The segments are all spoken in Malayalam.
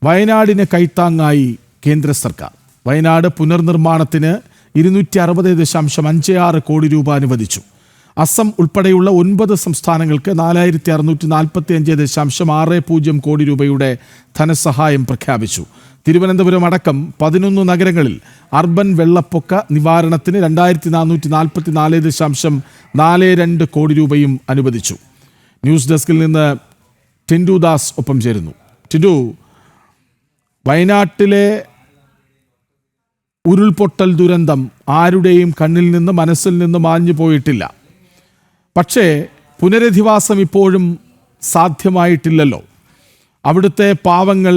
വയനാടിന് കൈത്താങ്ങായി കേന്ദ്ര സർക്കാർ. വയനാട് പുനർനിർമ്മാണത്തിന് 260.56 കോടി രൂപ അനുവദിച്ചു. അസം ഉൾപ്പെടെയുള്ള 9 സംസ്ഥാനങ്ങൾക്ക് 4645.60 കോടി രൂപയുടെ ധനസഹായം പ്രഖ്യാപിച്ചു. തിരുവനന്തപുരം അടക്കം 11 നഗരങ്ങളിൽ അർബൻ വെള്ളപ്പൊക്ക നിവാരണത്തിന് 2444.42 കോടി രൂപയും അനുവദിച്ചു. ന്യൂസ് ഡെസ്കിൽ നിന്ന് ടിൻഡു ദാസ് ഒപ്പം ചേരുന്നു. ടിൻഡു, വയനാട്ടിലെ ഉരുൾപൊട്ടൽ ദുരന്തം ആരുടെയും കണ്ണിൽ നിന്ന് മനസ്സിൽ നിന്ന് മാഞ്ഞു പോയിട്ടില്ല. പക്ഷേ പുനരധിവാസം ഇപ്പോഴും സാധ്യമായിട്ടില്ലല്ലോ. അവിടുത്തെ പാവങ്ങൾ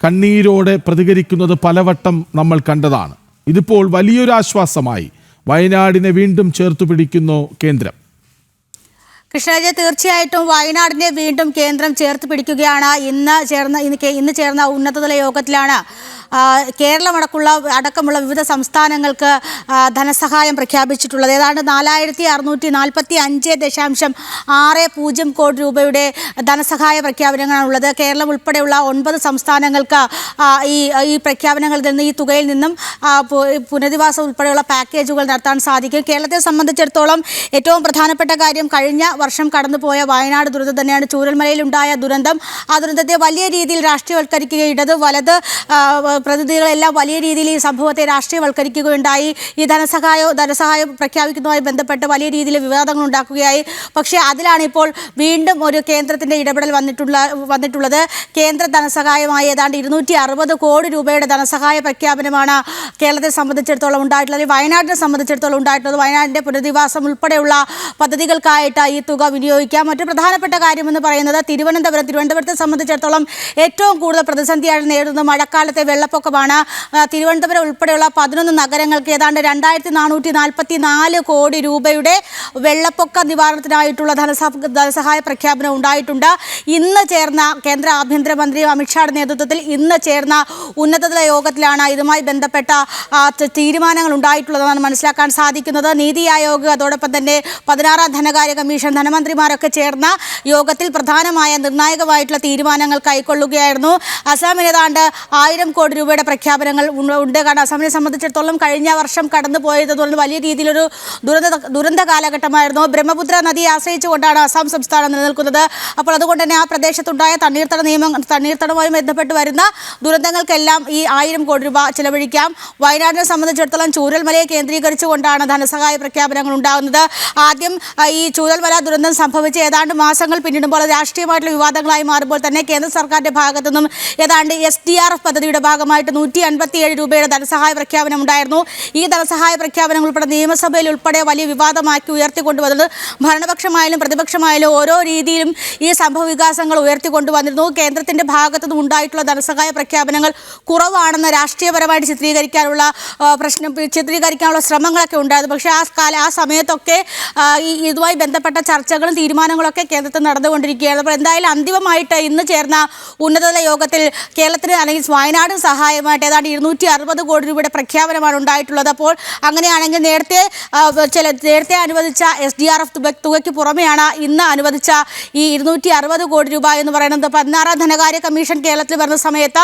കണ്ണീരോടെ പ്രതികരിക്കുന്നത് പലവട്ടം നമ്മൾ കണ്ടതാണ്. ഇതിപ്പോൾ വലിയൊരു ആശ്വാസമായി വയനാടിനെ വീണ്ടും ചേർത്തു പിടിക്കുന്നു കേന്ദ്രം. കൃഷ്ണരാജ, തീർച്ചയായിട്ടും വയനാടിനെ വീണ്ടും കേന്ദ്രം ചേർത്ത് പിടിക്കുകയാണ്. ഇന്ന് ചേർന്ന ഉന്നതതല യോഗത്തിലാണ് അടക്കമുള്ള വിവിധ സംസ്ഥാനങ്ങൾക്ക് ധനസഹായം പ്രഖ്യാപിച്ചിട്ടുള്ളത്. ഏതാണ്ട് 4645.60 കോടി രൂപയുടെ ധനസഹായ പ്രഖ്യാപനങ്ങളാണുള്ളത്. കേരളം ഉൾപ്പെടെയുള്ള 9 സംസ്ഥാനങ്ങൾക്ക് ഈ പ്രഖ്യാപനങ്ങളിൽ നിന്ന്, ഈ തുകയിൽ നിന്നും പുനരധിവാസം ഉൾപ്പെടെയുള്ള പാക്കേജുകൾ നടത്താൻ സാധിക്കും. കേരളത്തെ സംബന്ധിച്ചിടത്തോളം ഏറ്റവും പ്രധാനപ്പെട്ട കാര്യം കഴിഞ്ഞ വർഷം കടന്നുപോയ വയനാട് ദുരന്തം തന്നെയാണ്. ചൂരൽമലയിലുണ്ടായ ദുരന്തം, ആ ദുരന്തത്തെ വലിയ രീതിയിൽ രാഷ്ട്രീയവൽക്കരിക്കുകയും ഇടത് വലത് പ്രതിനിധികളെല്ലാം വലിയ രീതിയിൽ ഈ സംഭവത്തെ രാഷ്ട്രീയവൽക്കരിക്കുകയുണ്ടായി. ഈ ധനസഹായം പ്രഖ്യാപിക്കുന്നതുമായി ബന്ധപ്പെട്ട് വലിയ രീതിയിൽ വിവാദങ്ങൾ ഉണ്ടാക്കുകയായി. പക്ഷേ അതിലാണ് ഇപ്പോൾ വീണ്ടും ഒരു കേന്ദ്രത്തിൻ്റെ ഇടപെടൽ വന്നിട്ടുള്ളത്. കേന്ദ്ര ധനസഹായമായി ഏതാണ്ട് 260 കോടി രൂപയുടെ ധനസഹായ പ്രഖ്യാപനമാണ് കേരളത്തെ സംബന്ധിച്ചിടത്തോളം ഉണ്ടായിട്ടുള്ളത്, വയനാടിനെ സംബന്ധിച്ചിടത്തോളം ഉണ്ടായിട്ടുള്ളത്. വയനാടിൻ്റെ പുനരധിവാസം ഉൾപ്പെടെയുള്ള പദ്ധതികൾക്കായിട്ട് ഈ തുക വിനിയോഗിക്കാം. മറ്റു പ്രധാനപ്പെട്ട കാര്യമെന്ന് പറയുന്നത് തിരുവനന്തപുരത്തെ സംബന്ധിച്ചിടത്തോളം ഏറ്റവും കൂടുതൽ പ്രതിസന്ധിയായി നേരിടുന്ന മഴക്കാലത്തെ വെള്ളപ്പൊക്കമാണ്. തിരുവനന്തപുരം ഉൾപ്പെടെയുള്ള 11 നഗരങ്ങൾക്ക് ഏതാണ്ട് 2444 കോടി രൂപയുടെ വെള്ളപ്പൊക്ക നിവാരണത്തിനായിട്ടുള്ള ധനസഹായ പ്രഖ്യാപനം ഉണ്ടായിട്ടുണ്ട്. ഇന്ന് ചേർന്ന കേന്ദ്ര ആഭ്യന്തരമന്ത്രി അമിത്ഷായുടെ നേതൃത്വത്തിൽ ഇന്ന് ചേർന്ന ഉന്നതതല യോഗത്തിലാണ് ഇതുമായി ബന്ധപ്പെട്ട തീരുമാനങ്ങൾ ഉണ്ടായിട്ടുള്ളതെന്നാണ് മനസ്സിലാക്കാൻ സാധിക്കുന്നത്. നീതി ആയോഗ്, അതോടൊപ്പം തന്നെ 16ാം ധനകാര്യ കമ്മീഷൻ, ധനമന്ത്രിമാരൊക്കെ ചേർന്ന യോഗത്തിൽ പ്രധാനമായ നിർണായകമായിട്ടുള്ള തീരുമാനങ്ങൾ കൈക്കൊള്ളുകയായിരുന്നു. അസാമിന് ഏതാണ്ട് 1000 കോടി രൂപയുടെ പ്രഖ്യാപനങ്ങൾ ഉണ്ട്. കാരണം അസാമിനെ സംബന്ധിച്ചിടത്തോളം കഴിഞ്ഞ വർഷം കടന്നുപോയത് വലിയ രീതിയിലൊരു ദുരന്ത കാലഘട്ടമായിരുന്നു. ബ്രഹ്മപുത്ര നദിയെ ആശ്രയിച്ചുകൊണ്ടാണ് അസാം സംസ്ഥാനം നിലനിൽക്കുന്നത്. അപ്പോൾ അതുകൊണ്ട് തന്നെ ആ പ്രദേശത്തുണ്ടായ തണ്ണീർത്തടവുമായി ബന്ധപ്പെട്ട് വരുന്ന ദുരന്തങ്ങൾക്കെല്ലാം ഈ 1000 കോടി രൂപ ചിലവഴിക്കാം. വയനാടിനെ സംബന്ധിച്ചിടത്തോളം ചൂരൽമലയെ കേന്ദ്രീകരിച്ചുകൊണ്ടാണ് ധനസഹായ പ്രഖ്യാപനങ്ങൾ ഉണ്ടാകുന്നത്. ആദ്യം ഈ ചൂരൽമല ദുരന്തം സംഭവിച്ച് ഏതാണ്ട് മാസങ്ങൾ പിന്നിടുമ്പോൾ രാഷ്ട്രീയമായിട്ടുള്ള വിവാദങ്ങളായി മാറുമ്പോൾ തന്നെ കേന്ദ്ര സർക്കാരിൻ്റെ ഭാഗത്തു നിന്നും ഏതാണ്ട് SDRF പദ്ധതിയുടെ ഭാഗമായിട്ട് 157 രൂപയുടെ ധനസഹായ പ്രഖ്യാപനം ഉണ്ടായിരുന്നു. ഈ ധനസഹായ പ്രഖ്യാപനങ്ങൾ ഉൾപ്പെടെ നിയമസഭയിൽ ഉൾപ്പെടെ വലിയ വിവാദമാക്കി ഉയർത്തിക്കൊണ്ടുവന്നത് ഭരണപക്ഷമായാലും പ്രതിപക്ഷമായാലും ഓരോ രീതിയിലും ഈ സംഭവ വികാസങ്ങൾ ഉയർത്തിക്കൊണ്ടുവന്നിരുന്നു. കേന്ദ്രത്തിൻ്റെ ഭാഗത്തു നിന്നും ഉണ്ടായിട്ടുള്ള ധനസഹായ പ്രഖ്യാപനങ്ങൾ കുറവാണെന്ന് രാഷ്ട്രീയപരമായിട്ട് ചിത്രീകരിക്കാനുള്ള ശ്രമങ്ങളൊക്കെ ഉണ്ടായിരുന്നു. പക്ഷേ ആ സമയത്തൊക്കെ ഇതുമായി ബന്ധപ്പെട്ട ചർച്ചകളും തീരുമാനങ്ങളൊക്കെ കേന്ദ്രത്തിൽ നടന്നുകൊണ്ടിരിക്കുകയായിരുന്നു. അപ്പോൾ എന്തായാലും അന്തിമമായിട്ട് ഇന്ന് ചേർന്ന ഉന്നതതല യോഗത്തിൽ കേരളത്തിന് അല്ലെങ്കിൽ വയനാടും സഹായമായിട്ട് ഏതാണ്ട് 260 കോടി രൂപയുടെ പ്രഖ്യാപനമാണ് ഉണ്ടായിട്ടുള്ളത്. അപ്പോൾ അങ്ങനെയാണെങ്കിൽ നേരത്തെ അനുവദിച്ച SDRF തുകയ്ക്ക് പുറമെയാണ് ഇന്ന് അനുവദിച്ച ഈ 260 കോടി രൂപ എന്ന് പറയുന്നത്. 16ാം ധനകാര്യ കമ്മീഷൻ കേരളത്തിൽ വരുന്ന സമയത്ത്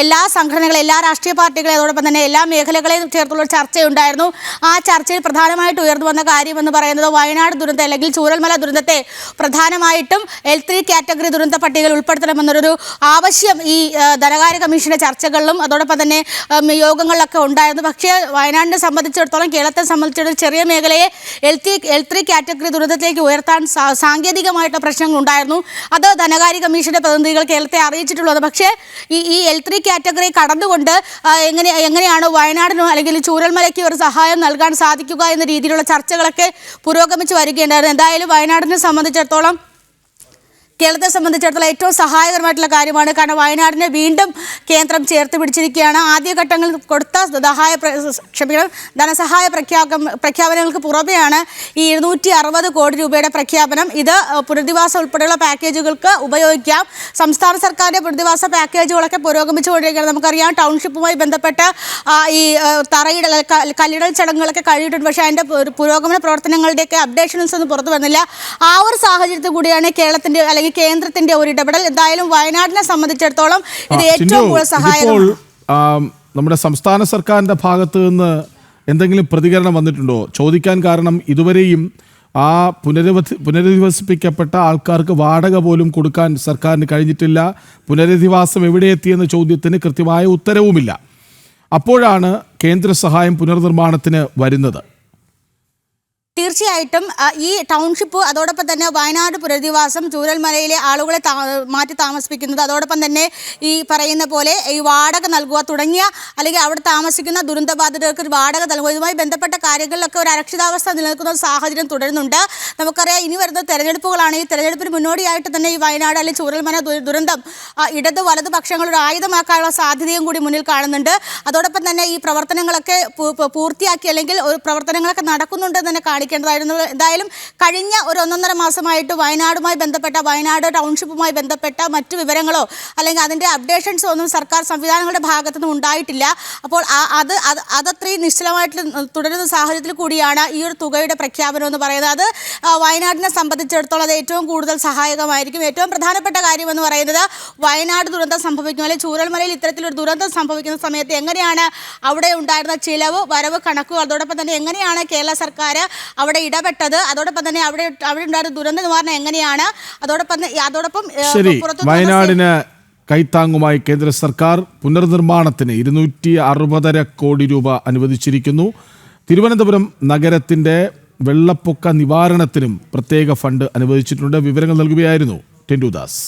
എല്ലാ സംഘടനകളും, എല്ലാ രാഷ്ട്രീയ പാർട്ടികളെ, അതോടൊപ്പം തന്നെ എല്ലാ മേഖലകളെയും ചേർത്തുള്ള ചർച്ചയുണ്ടായിരുന്നു. ആ ചർച്ചയിൽ പ്രധാനമായിട്ട് ഉയർന്നു വന്ന കാര്യമെന്ന് പറയുന്നത് വയനാട് ദുരന്തം അല്ലെങ്കിൽ ചൂരൽമല ദുരന്തത്തെ പ്രധാനമായിട്ടും L3 കാറ്റഗറി ദുരന്ത പട്ടികയിൽ ഉൾപ്പെടുത്തണമെന്നൊരു ആവശ്യം ഈ ധനകാര്യ കമ്മീഷന്റെ ചർച്ചകളിലും അതോടൊപ്പം തന്നെ യോഗങ്ങളിലൊക്കെ ഉണ്ടായിരുന്നു. പക്ഷേ വയനാടിനെ സംബന്ധിച്ചിടത്തോളം, കേരളത്തെ സംബന്ധിച്ചിടത്തോളം ചെറിയ മേഖലയെ L3 കാറ്റഗറി ദുരന്തത്തിലേക്ക് ഉയർത്താൻ സാങ്കേതികമായിട്ടുള്ള പ്രശ്നങ്ങൾ ഉണ്ടായിരുന്നു. അത് ധനകാര്യ കമ്മീഷന്റെ പ്രതിനിധികൾ കേരളത്തെ അറിയിച്ചിട്ടുള്ളത്. പക്ഷേ ഈ L3 കാറ്റഗറി കടന്നുകൊണ്ട് എങ്ങനെയാണ് വയനാടിനോ അല്ലെങ്കിൽ ചൂരൽമലയ്ക്ക് ഒരു സഹായം നൽകാൻ സാധിക്കുക എന്ന രീതിയിലുള്ള ചർച്ചകളൊക്കെ പുരോഗമിച്ച് വരികയുണ്ടായിരുന്നു. എന്തായാലും വയനാടിനെ സംബന്ധിച്ചിടത്തോളം, കേരളത്തെ സംബന്ധിച്ചിടത്തോളം ഏറ്റവും സഹായകരമായിട്ടുള്ള കാര്യമാണ്. കാരണം വയനാടിനെ വീണ്ടും കേന്ദ്രം ചേർത്ത് പിടിച്ചിരിക്കുകയാണ്. ആദ്യഘട്ടങ്ങളിൽ കൊടുത്ത ധനസഹായ പ്രഖ്യാപനങ്ങൾക്ക് പുറമെയാണ് ഈ 260 കോടി രൂപയുടെ പ്രഖ്യാപനം. ഇത് പുനരധിവാസം ഉൾപ്പെടെയുള്ള പാക്കേജുകൾക്ക് ഉപയോഗിക്കാം. സംസ്ഥാന സർക്കാരിൻ്റെ പുനരധിവാസ പാക്കേജുകളൊക്കെ പുരോഗമിച്ചുകൊണ്ടിരിക്കുകയാണ്. നമുക്കറിയാം, ടൗൺഷിപ്പുമായി ബന്ധപ്പെട്ട് ഈ കല്ലിടൽ ചടങ്ങുകളൊക്കെ കഴിഞ്ഞിട്ടുണ്ട്. പക്ഷേ അതിൻ്റെ പുരോഗമന പ്രവർത്തനങ്ങളുടെയൊക്കെ അപ്ഡേഷൻസ് ഒന്നും പുറത്തു വന്നില്ല. ആ ഒരു സാഹചര്യത്തിൽ കൂടിയാണ് കേരളത്തിൻ്റെ അല്ലെങ്കിൽ കേന്ദ്രത്തിന്റെ ഒരു ഇടപെടൽ എന്തായാലും വയനാടിനെ സംബന്ധിച്ചിടത്തോളം ഇത് ഏറ്റവും ചിന്നു, കൂടുതൽ സഹായകമാണ്. ഇതിപ്പോൾ നമ്മുടെ സംസ്ഥാന സർക്കാരിന്റെ ഭാഗത്ത് നിന്ന് എന്തെങ്കിലും പ്രതികരണം വന്നിട്ടുണ്ടോ? ചോദിക്കാൻ കാരണം ഇതുവരെയും ആ പുനരധിവസിപ്പിക്കപ്പെട്ട ആൾക്കാർക്ക് വാടക പോലും കൊടുക്കാൻ സർക്കാരിന് കഴിഞ്ഞിട്ടില്ല. പുനരധിവാസം എവിടെ എത്തിയെന്ന ചോദ്യത്തിന് കൃത്യമായ ഉത്തരവുമില്ല. അപ്പോഴാണ് കേന്ദ്ര സഹായം പുനർനിർമ്മാണത്തിന് വരുന്നത്. തീർച്ചയായിട്ടും ഈ ടൗൺഷിപ്പ് അതോടൊപ്പം തന്നെ വയനാട് പുനരധിവാസം ചൂരൽമലയിലെ ആളുകളെ മാറ്റി താമസിപ്പിക്കുന്നത്, അതോടൊപ്പം തന്നെ ഈ പറയുന്ന പോലെ ഈ വാടക നൽകുക തുടങ്ങിയ അല്ലെങ്കിൽ അവിടെ താമസിക്കുന്ന ദുരന്തബാധിതർക്ക് വാടക നൽകുക, ഇതുമായി ബന്ധപ്പെട്ട കാര്യങ്ങളിലൊക്കെ ഒരു അരക്ഷിതാവസ്ഥ നിലനിൽക്കുന്ന സാഹചര്യം തുടരുന്നുണ്ട്. നമുക്കറിയാം ഇനി വരുന്ന തെരഞ്ഞെടുപ്പുകളാണ്. ഈ തെരഞ്ഞെടുപ്പിന് മുന്നോടിയായിട്ട് തന്നെ ഈ വയനാട് അല്ലെങ്കിൽ ചൂരൽമല ദുരന്തം ഇടത് വലത് പക്ഷങ്ങളുടെ ആയുധമാക്കാനുള്ള സാധ്യതയും കൂടി മുന്നിൽ കാണുന്നുണ്ട്. അതോടൊപ്പം തന്നെ ഈ പ്രവർത്തനങ്ങളൊക്കെ പൂർത്തിയാക്കി അല്ലെങ്കിൽ ഒരു പ്രവർത്തനങ്ങളൊക്കെ നടക്കുന്നുണ്ടെന്ന് തന്നെ കാണിക്കേണ്ടതായിരുന്നു. എന്തായാലും കഴിഞ്ഞ ഒരു 1.5 മാസമായിട്ട് വയനാടുമായി ബന്ധപ്പെട്ട വയനാട് ടൗൺഷിപ്പുമായി ബന്ധപ്പെട്ട മറ്റു വിവരങ്ങളോ അല്ലെങ്കിൽ അതിൻ്റെ അപ്ഡേഷൻസോ ഒന്നും സർക്കാർ സംവിധാനങ്ങളുടെ ഭാഗത്തുനിന്നും ഉണ്ടായിട്ടില്ല. അപ്പോൾ അതത്രയും നിശ്ചലമായിട്ട് തുടരുന്ന സാഹചര്യത്തിൽ കൂടിയാണ് ഈ ഒരു തുകയുടെ പ്രഖ്യാപനം എന്ന് പറയുന്നത്. അത് വയനാടിനെ സംബന്ധിച്ചിടത്തോളം അത് ഏറ്റവും കൂടുതൽ സഹായകമായിരിക്കും. ഏറ്റവും പ്രധാനപ്പെട്ട കാര്യം എന്ന് പറയുന്നത് വയനാട് ദുരന്തം സംഭവിക്കും അല്ലെങ്കിൽ ചൂരൽമലയിൽ ഇത്തരത്തിലൊരു ദുരന്തം സംഭവിക്കുന്ന സമയത്ത് എങ്ങനെയാണ് അവിടെ ഉണ്ടായിരുന്ന ചിലവ് വരവ് കണക്കുകൾ, അതോടൊപ്പം തന്നെ എങ്ങനെയാണ് കേരള സർക്കാർ അവിടെ ഇടപെട്ടത്, അതോടൊപ്പം തന്നെ അവിടെ ഉണ്ടായിരുന്ന ദുരന്ത നിവാരണം എങ്ങനെയാണ്, അതോടൊപ്പം ശരി, വയനാടിന് കൈത്താങ്ങുമായി കേന്ദ്ര സർക്കാർ പുനർനിർമ്മാണത്തിന് 260 കോടി രൂപ അനുവദിച്ചിരിക്കുന്നു. തിരുവനന്തപുരം നഗരത്തിന്റെ വെള്ളപ്പൊക്ക നിവാരണത്തിനും പ്രത്യേക ഫണ്ട് അനുവദിച്ചിട്ടുണ്ട്. വിവരങ്ങൾ നൽകുകയായിരുന്നു ടിൻഡു ദാസ്.